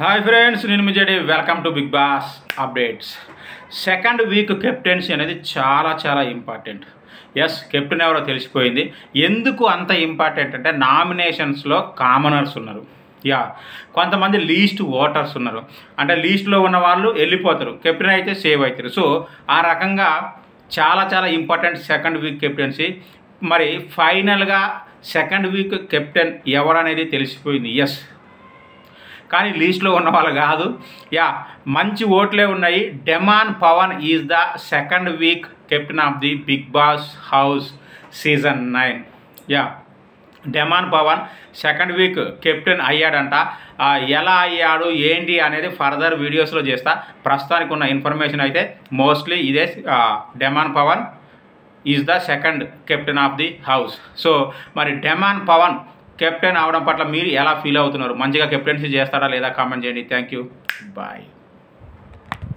Hi friends, నేను మీ JD. Welcome to Bigg Boss updates. Second week captaincy అనేది చాలా ఇంపార్టెంట్. ఎస్, కెప్టెన్ ఎవరో తెలిసిపోయింది. ఎందుకు అంత ఇంపార్టెంట్ అంటే నామినేషన్స్లో కామనర్స్ ఉన్నారు, కొంతమంది లీస్ట్ ఓటర్స్ ఉన్నారు. అంటే లీస్ట్లో ఉన్న వాళ్ళు వెళ్ళిపోతారు, కెప్టెన్ అయితే సేవ్ అవుతారు. సో ఆ రకంగా చాలా ఇంపార్టెంట్ సెకండ్ వీక్ కెప్టెన్సీ. మరి ఫైనల్గా సెకండ్ వీక్ కెప్టెన్ ఎవరనేది తెలిసిపోయింది. ఎస్, కానీ లీస్ట్లో ఉన్న వాళ్ళు కాదు. మంచి ఓట్లే ఉన్నాయి. Demon Pavan is the second week captain of the Bigg Boss house season 9. Demon Pavan second week captain అయ్యాడంట. ఎలా అయ్యాడు ఏంటి అనేది ఫర్దర్ వీడియోస్లో చేస్తా. ప్రస్తుతానికి ఉన్న ఇన్ఫర్మేషన్ అయితే మోస్ట్లీ ఇదే. Demon Pavan is the second captain of the house. So మరి డెమాన్ పవన్ కెప్టెన్ అవడం పట్ల మీరు ఎలా ఫీల్ అవుతున్నారు? మంచిగా కెప్టెన్సీ చేస్తారా లేదా? కామెంట్ చేయండి. Thank you, bye.